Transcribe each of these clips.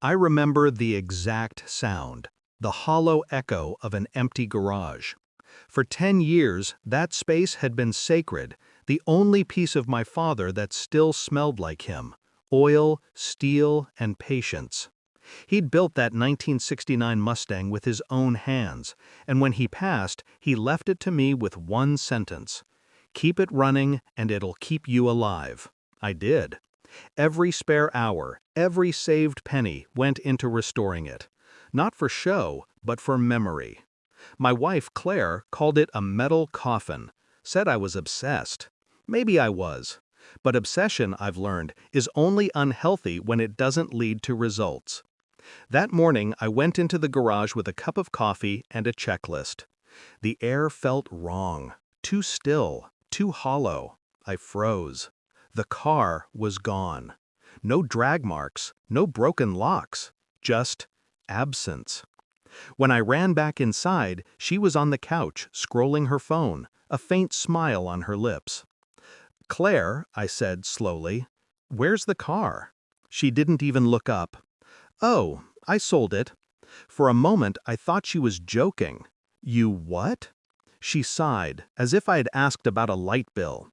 I remember the exact sound, the hollow echo of an empty garage. For 10 years, that space had been sacred, the only piece of my father that still smelled like him: oil, steel, and patience. He'd built that 1969 Mustang with his own hands, and when he passed, he left it to me with one sentence: "Keep it running, and it'll keep you alive." I did. Every spare hour, every saved penny went into restoring it. Not for show, but for memory. My wife, Claire, called it a metal coffin, said I was obsessed. Maybe I was. But obsession, I've learned, is only unhealthy when it doesn't lead to results. That morning, I went into the garage with a cup of coffee and a checklist. The air felt wrong, too still, too hollow. I froze. The car was gone. No drag marks, no broken locks, just absence. When I ran back inside, she was on the couch, scrolling her phone, a faint smile on her lips. "Claire," I said slowly, "where's the car?" She didn't even look up. "Oh, I sold it." For a moment, I thought she was joking. "You what?" She sighed, as if I'd asked about a light bill.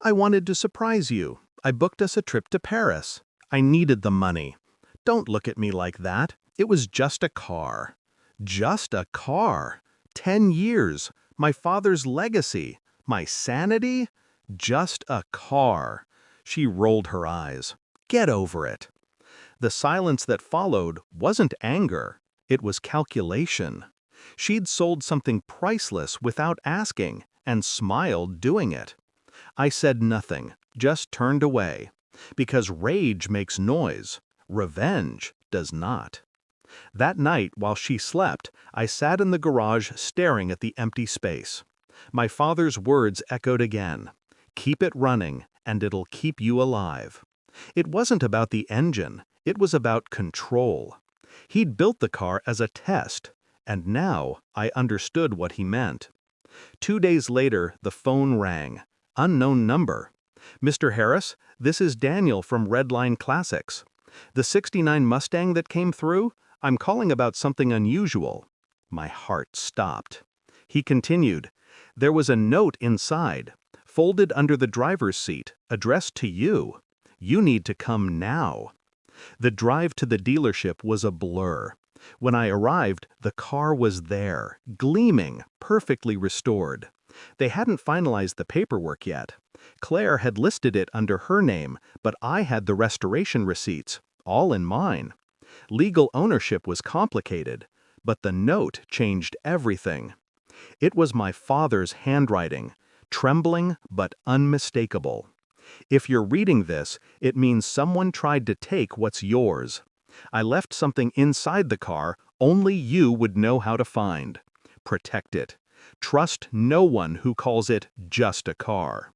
"I wanted to surprise you. I booked us a trip to Paris. I needed the money." "Don't look at me like that. It was just a car." Just a car. 10 years. My father's legacy. My sanity? Just a car. She rolled her eyes. "Get over it." The silence that followed wasn't anger. It was calculation. She'd sold something priceless without asking, and smiled doing it. I said nothing, just turned away. Because rage makes noise. Revenge does not. That night, while she slept, I sat in the garage staring at the empty space. My father's words echoed again: "Keep it running, and it'll keep you alive." It wasn't about the engine, it was about control. He'd built the car as a test, and now I understood what he meant. 2 days later, the phone rang. Unknown number. "Mr. Harris, this is Daniel from Redline Classics. The '69 Mustang that came through? I'm calling about something unusual." My heart stopped. He continued, "There was a note inside, folded under the driver's seat, addressed to you. You need to come now." The drive to the dealership was a blur. When I arrived, the car was there, gleaming, perfectly restored. They hadn't finalized the paperwork yet. Claire had listed it under her name, but I had the restoration receipts, all in mine. Legal ownership was complicated, but the note changed everything. It was my father's handwriting, trembling but unmistakable. If you're reading this, it means someone tried to take what's yours. I left something inside the car only you would know how to find. Protect it. Trust no one who calls it just a car.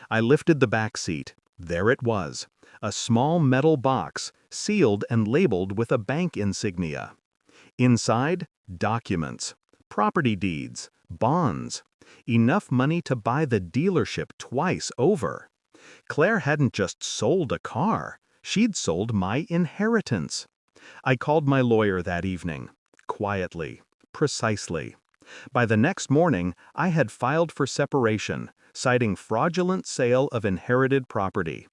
I lifted the back seat. There it was, a small metal box, sealed and labeled with a bank insignia. Inside, documents, property deeds, bonds, enough money to buy the dealership twice over. Claire hadn't just sold a car, she'd sold my inheritance. I called my lawyer that evening, quietly, precisely. By the next morning, I had filed for separation, citing fraudulent sale of inherited property.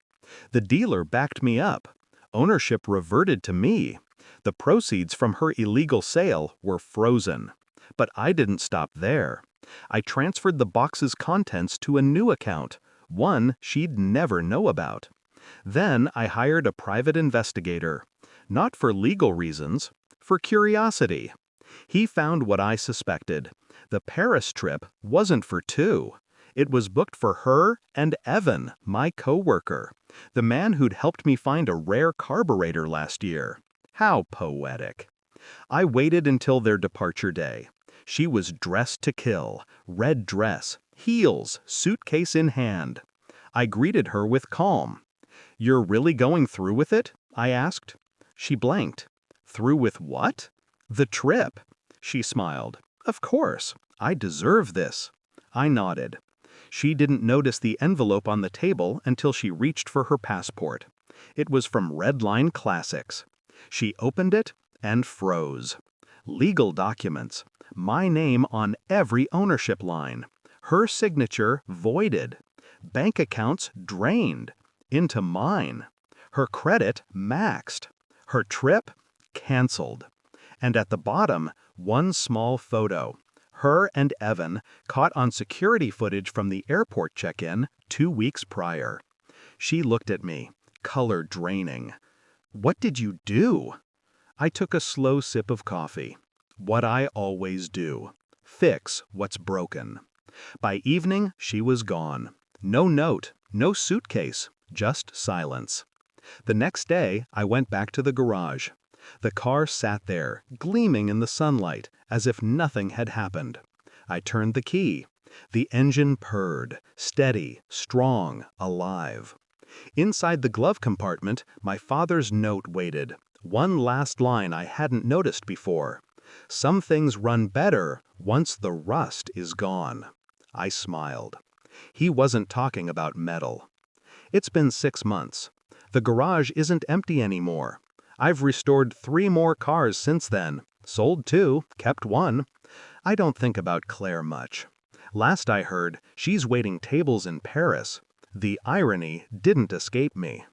The dealer backed me up. Ownership reverted to me. The proceeds from her illegal sale were frozen. But I didn't stop there. I transferred the box's contents to a new account, one she'd never know about. Then I hired a private investigator. Not for legal reasons, for curiosity. He found what I suspected. The Paris trip wasn't for two. It was booked for her and Evan, my coworker, the man who'd helped me find a rare carburetor last year. How poetic. I waited until their departure day. She was dressed to kill, red dress, heels, suitcase in hand. I greeted her with calm. "You're really going through with it?" I asked. She blanked. "Through with what?" "The trip." She smiled. "Of course. I deserve this." I nodded. She didn't notice the envelope on the table until she reached for her passport. It was from Redline Classics. She opened it and froze. Legal documents. My name on every ownership line. Her signature voided. Bank accounts drained. Into mine. Her credit maxed. Her trip canceled. And at the bottom, one small photo. Her and Evan caught on security footage from the airport check-in 2 weeks prior. She looked at me, color draining. "What did you do?" I took a slow sip of coffee. What I always do. Fix what's broken. By evening, she was gone. No note, no suitcase, just silence. The next day, I went back to the garage. The car sat there, gleaming in the sunlight, as if nothing had happened. I turned the key. The engine purred, steady, strong, alive. Inside the glove compartment, my father's note waited. One last line I hadn't noticed before. Some things run better once the rust is gone. I smiled. He wasn't talking about metal. It's been 6 months. The garage isn't empty anymore. I've restored 3 more cars since then. Sold 2, kept 1. I don't think about Claire much. Last I heard, she's waiting tables in Paris. The irony didn't escape me.